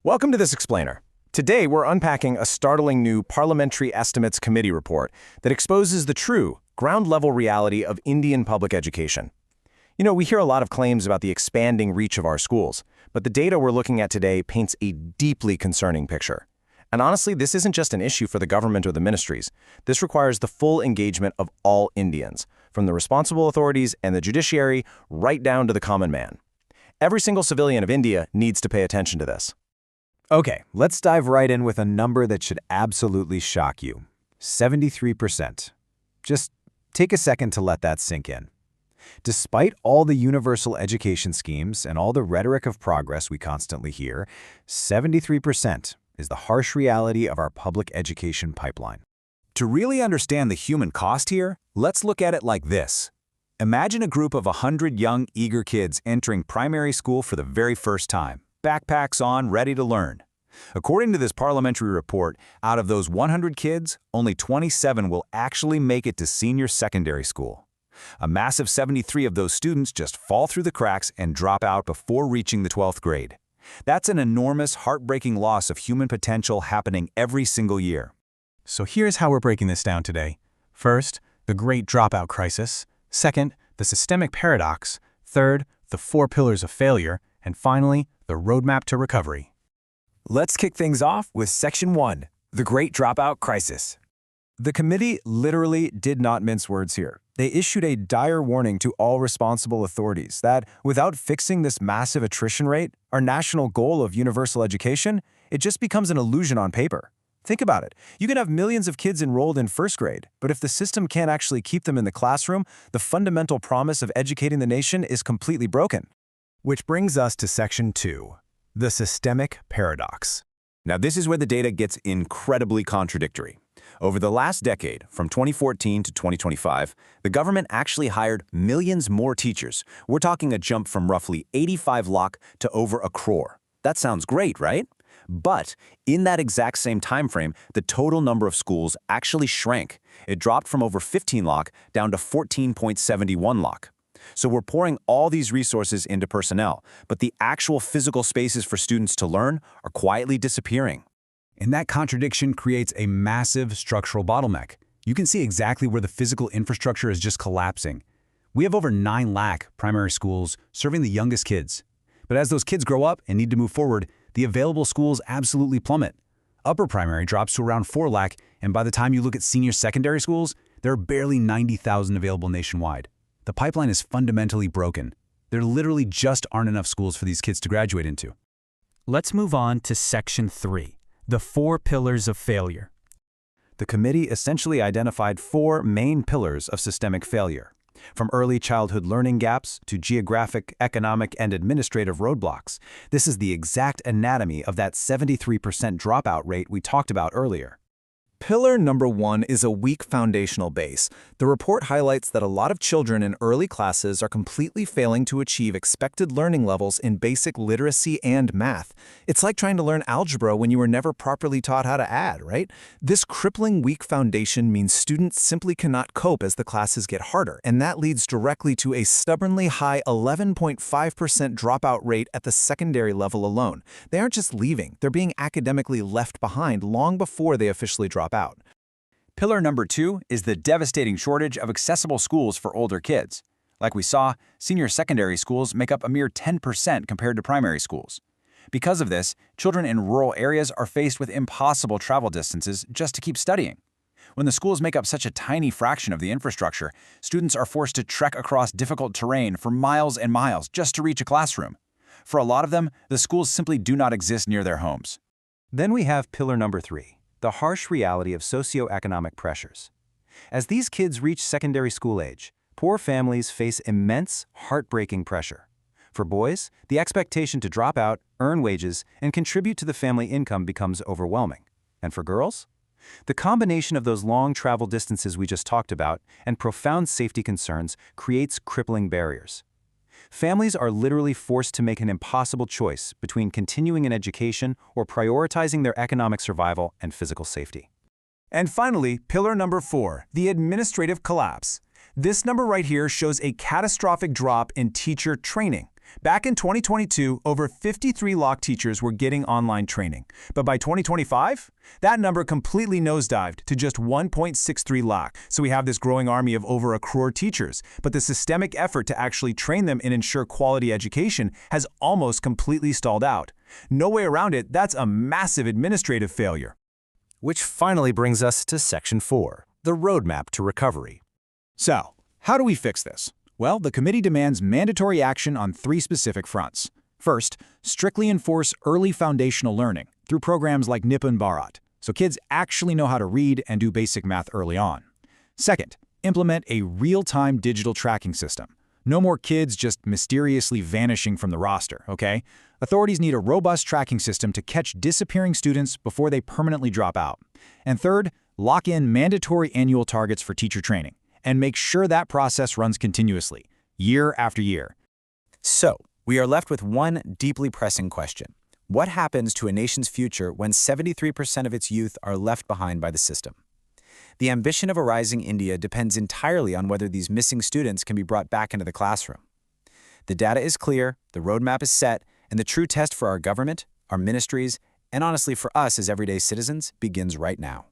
Welcome to This Explainer. Today, we're unpacking a startling new Parliamentary Estimates Committee report that exposes the true, ground-level reality of Indian public education. You know, we hear a lot of claims about the expanding reach of our schools, but the data we're looking at today paints a deeply concerning picture. And honestly, this isn't just an issue for the government or the ministries. This requires the full engagement of all Indians, from the responsible authorities and the judiciary right down to the common man. Every single civilian of India needs to pay attention to this. Okay, let's dive right in with a number that should absolutely shock you. 73%. Just take a second to let that sink in. Despite all the universal education schemes and all the rhetoric of progress we constantly hear, 73% is the harsh reality of our public education pipeline. To really understand the human cost here, let's look at it like this. Imagine a group of 100 young, eager kids entering primary school for the very first time. Backpacks on, ready to learn. According to this parliamentary report, out of those 100 kids, only 27 will actually make it to senior secondary school. A massive 73 of those students just fall through the cracks and drop out before reaching the 12th grade. That's an enormous, heartbreaking loss of human potential happening every single year. So here's how we're breaking this down today. First, the Great Dropout Crisis. Second, the Systemic Paradox. Third, the 4 Pillars of Failure. And finally, the Roadmap to Recovery. Let's kick things off with Section 1, the Great Dropout Crisis. The committee literally did not mince words here. They issued a dire warning to all responsible authorities that, without fixing this massive attrition rate, our national goal of universal education, it just becomes an illusion on paper. Think about it. You can have millions of kids enrolled in first grade, but if the system can't actually keep them in the classroom, the fundamental promise of educating the nation is completely broken. Which brings us to Section 2, the Systemic Paradox. Now, this is where the data gets incredibly contradictory. Over the last decade, from 2014 to 2025, the government actually hired millions more teachers. We're talking a jump from roughly 85 lakh to over a crore. That sounds great, right? But in that exact same time frame, the total number of schools actually shrank. It dropped from over 15 lakh down to 14.71 lakh. So we're pouring all these resources into personnel, but the actual physical spaces for students to learn are quietly disappearing. And that contradiction creates a massive structural bottleneck. You can see exactly where the physical infrastructure is just collapsing. We have over 9 lakh primary schools serving the youngest kids. But as those kids grow up and need to move forward, the available schools absolutely plummet. Upper primary drops to around 4 lakh, and by the time you look at senior secondary schools, there are barely 90,000 available nationwide. The pipeline is fundamentally broken. There literally just aren't enough schools for these kids to graduate into. Let's move on to Section 3, the 4 Pillars of Failure. The committee essentially identified 4 main pillars of systemic failure, from early childhood learning gaps to geographic, economic, and administrative roadblocks. This is the exact anatomy of that 73% dropout rate we talked about earlier. Pillar number 1 is a weak foundational base. The report highlights that a lot of children in early classes are completely failing to achieve expected learning levels in basic literacy and math. It's like trying to learn algebra when you were never properly taught how to add, right? This crippling weak foundation means students simply cannot cope as the classes get harder, and that leads directly to a stubbornly high 11.5% dropout rate at the secondary level alone. They aren't just leaving, they're being academically left behind long before they officially drop out. Pillar number 2 is the devastating shortage of accessible schools for older kids. Like we saw, senior secondary schools make up a mere 10% compared to primary schools. Because of this, children in rural areas are faced with impossible travel distances just to keep studying. When the schools make up such a tiny fraction of the infrastructure, students are forced to trek across difficult terrain for miles and miles just to reach a classroom. For a lot of them, the schools simply do not exist near their homes. Then we have pillar number 3. The harsh reality of socioeconomic pressures. As these kids reach secondary school age, poor families face immense, heartbreaking pressure. For boys, the expectation to drop out, earn wages, and contribute to the family income becomes overwhelming. And for girls? The combination of those long travel distances we just talked about and profound safety concerns creates crippling barriers. Families are literally forced to make an impossible choice between continuing an education or prioritizing their economic survival and physical safety. And finally, pillar number 4, the administrative collapse. This number right here shows a catastrophic drop in teacher training. Back in 2022, over 53 lakh teachers were getting online training. But by 2025, that number completely nosedived to just 1.63 lakh. So we have this growing army of over 1 crore teachers. But the systemic effort to actually train them and ensure quality education has almost completely stalled out. No way around it, that's a massive administrative failure. Which finally brings us to Section 4, the roadmap to recovery. So, how do we fix this? Well, the committee demands mandatory action on 3 specific fronts. First, strictly enforce early foundational learning through programs like Nipun Bharat, so kids actually know how to read and do basic math early on. Second, implement a real-time digital tracking system. No more kids just mysteriously vanishing from the roster, okay? Authorities need a robust tracking system to catch disappearing students before they permanently drop out. And third, lock in mandatory annual targets for teacher training, and make sure that process runs continuously, year after year. So, we are left with one deeply pressing question. What happens to a nation's future when 73% of its youth are left behind by the system? The ambition of a rising India depends entirely on whether these missing students can be brought back into the classroom. The data is clear, the roadmap is set, and the true test for our government, our ministries, and honestly for us as everyday citizens begins right now.